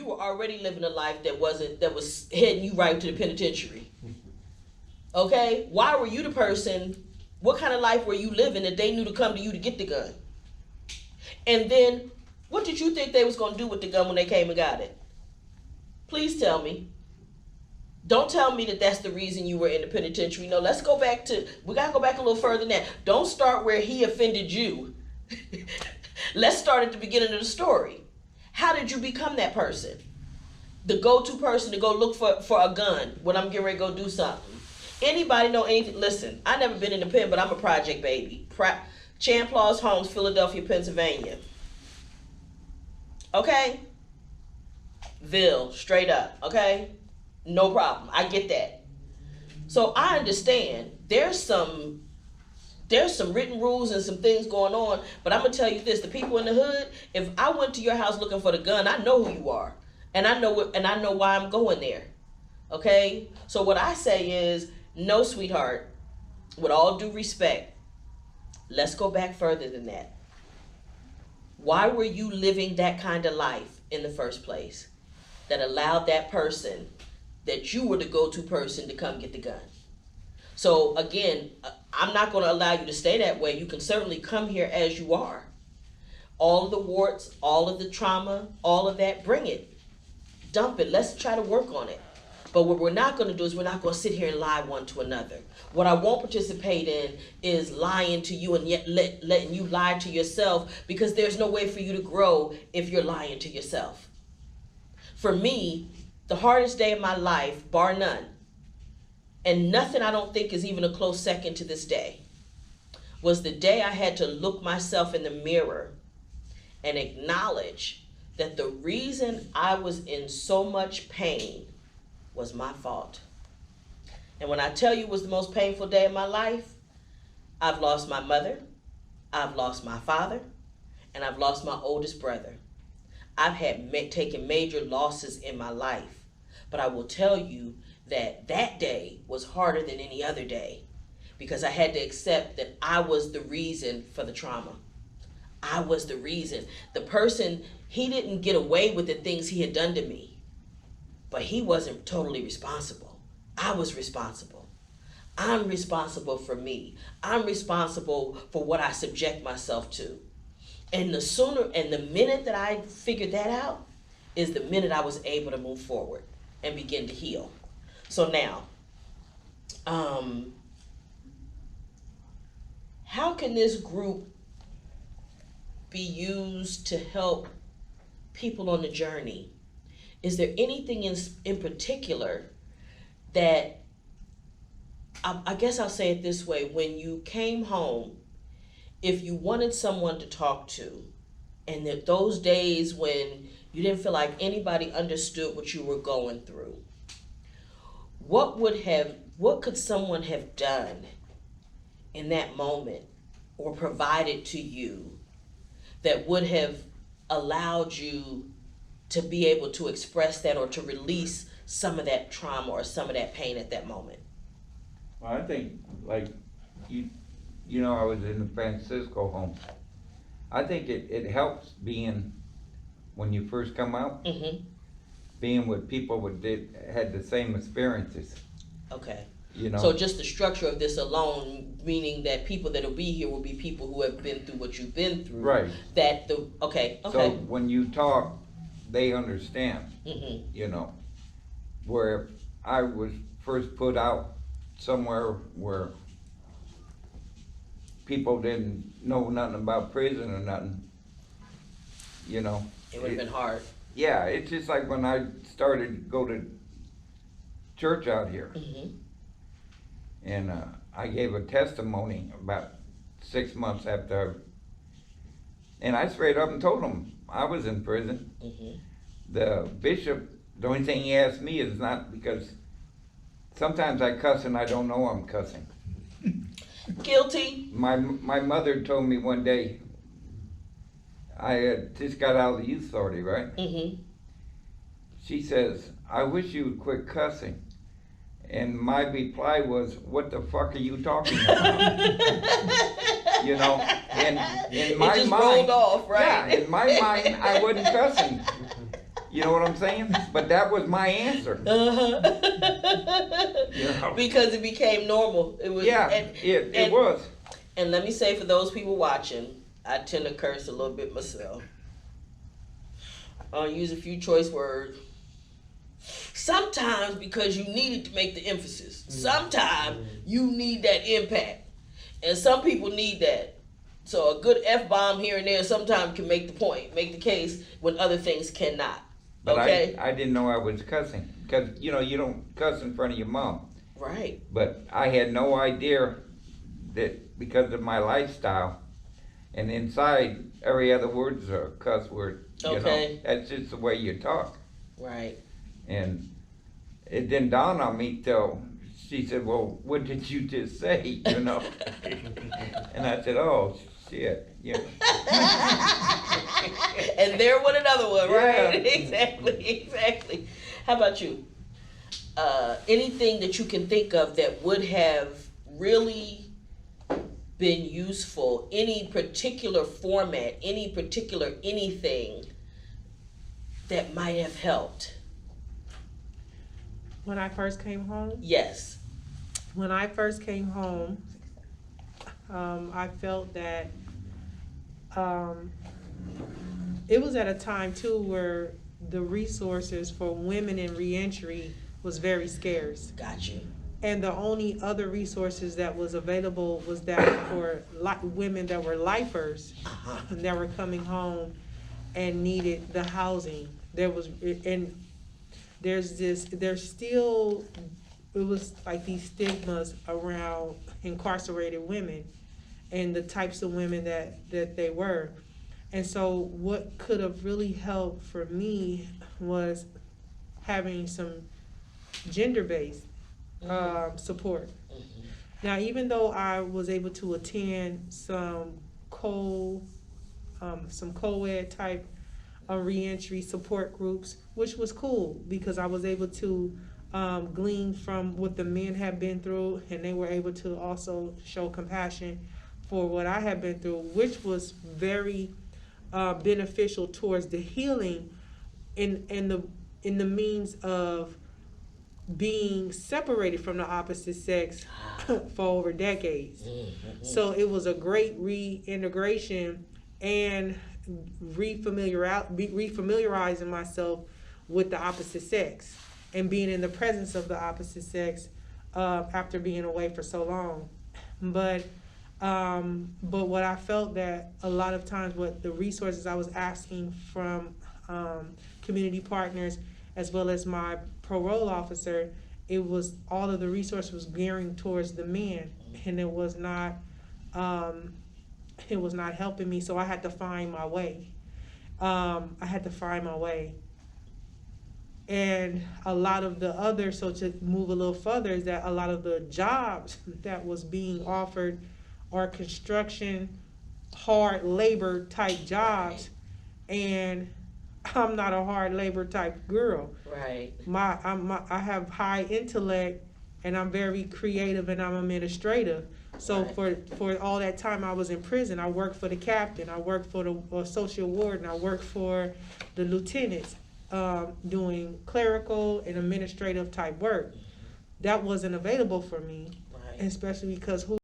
you were already living a life that was heading you right to the penitentiary. Okay? Why were you the person, what kind of life were you living that they knew to come to you to get the gun? And then, what did you think they was going to do with the gun when they came and got it? Please tell me. Don't tell me that that's the reason you were in the penitentiary. No, we got to go back a little further than that. Don't start where he offended you. Let's start at the beginning of the story. How did you become that person? The go-to person to go look for a gun when I'm getting ready to go do something. Anybody know anything? Listen, I never been in the pen, but I'm a project baby. Champlaws Homes, Philadelphia, Pennsylvania. Okay? Ville, straight up, okay? No problem. I get that. So I understand there's some written rules and some things going on, but I'm gonna tell you this: the people in the hood, if I went to your house looking for the gun, I know who you are, and I know why I'm going there. Okay? So what I say is, no, sweetheart, with all due respect, let's go back further than that. Why were you living that kind of life in the first place that allowed that person, that you were the go-to person to come get the gun? So again, I'm not going to allow you to stay that way. You can certainly come here as you are. All of the warts, all of the trauma, all of that, bring it. Dump it. Let's try to work on it. But what we're not going to do is we're not going to sit here and lie one to another. What I won't participate in is lying to you and yet letting you lie to yourself, because there's no way for you to grow if you're lying to yourself. For me, the hardest day of my life, bar none, and nothing I don't think is even a close second to this day, was the day I had to look myself in the mirror and acknowledge that the reason I was in so much pain was my fault. And when I tell you it was the most painful day of my life, I've lost my mother, I've lost my father, and I've lost my oldest brother. I've had taken major losses in my life, but I will tell you that that day was harder than any other day, because I had to accept that I was the reason for the trauma. I was the reason. The person, he didn't get away with the things he had done to me, but he wasn't totally responsible. I was responsible. I'm responsible for me. I'm responsible for what I subject myself to. And the minute that I figured that out is the minute I was able to move forward and begin to heal. So now, how can this group be used to help people on the journey? Is there anything in particular that, I guess I'll say it this way, when you came home, if you wanted someone to talk to, and that those days when you didn't feel like anybody understood what you were going through, what could someone have done in that moment or provided to you that would have allowed you to be able to express that or to release some of that trauma or some of that pain at that moment? Well, I think, like, you know, I was in the Francisco home. I think it helps being, when you first come out, being with people had the same experiences. Okay. You know. So just the structure of this alone, meaning that people that'll be here will be people who have been through what you've been through. Right. Okay. So when you talk, they understand. You know, where I was first put out somewhere where people didn't know nothing about prison or nothing, you know. It would have been hard. Yeah, it's just like when I started to go to church out here. And I gave a testimony about 6 months after, and I straight up and told him I was in prison. The bishop, the only thing he asked me is not, because sometimes I cuss and I don't know I'm cussing. Guilty. My mother told me one day, I had just got out of the youth authority, right? She says, I wish you would quit cussing. And my reply was, what the fuck are you talking about? You know, and in my it just mind, rolled off, right? Yeah, in my mind, I wasn't cussing. You know what I'm saying? But that was my answer. Uh-huh. You know? Because it became normal. It was. Yeah, it was. And let me say, for those people watching, I tend to curse a little bit myself. I'll use a few choice words. Sometimes because you need it to make the emphasis. Sometimes you need that impact. And some people need that. So a good F-bomb here and there sometimes can make the point, make the case when other things cannot. But Okay? I didn't know I was cussing. Because, you know, you don't cuss in front of your mom. Right. But I had no idea that because of my lifestyle, and inside every other word is a cuss word. You Okay. know, that's just the way you talk. Right. And it didn't dawn on me till she said, well, what did you just say, you know? And I said, oh, shit, you know. And there went another one, right? Yeah. Exactly. How about you? Anything that you can think of that would have really been useful, any particular format, any particular anything that might have helped? When I first came home? Yes. When I first came home, I felt that it was at a time too where the resources for women in reentry was very scarce. Got you. And the only other resources that was available was that for women that were lifers and that were coming home and needed the housing. There's still, it was like these stigmas around incarcerated women and the types of women that they were. And so what could have really helped for me was having some gender-based support. Mm-hmm. Now, even though I was able to attend some co-ed type reentry support groups, which was cool because I was able to glean from what the men had been through, and they were able to also show compassion for what I had been through, which was very beneficial towards the healing in the means of being separated from the opposite sex for over decades. Mm-hmm. So it was a great reintegration and refamiliarizing myself with the opposite sex and being in the presence of the opposite sex after being away for so long. But what I felt that a lot of times what the resources I was asking from community partners as well as my parole officer, it was all of the resources was gearing towards the men, and it was not helping me. So I had to find my way. And a lot of the other, so to move a little further, is that a lot of the jobs that was being offered are construction, hard labor type jobs, and I'm not a hard labor type girl. Right. I have high intellect, and I'm very creative, and I'm administrative. So Right. for all that time I was in prison, I worked for the captain, I worked for the associate warden, I worked for the lieutenants, doing clerical and administrative type work. That wasn't available for me, Right. especially because who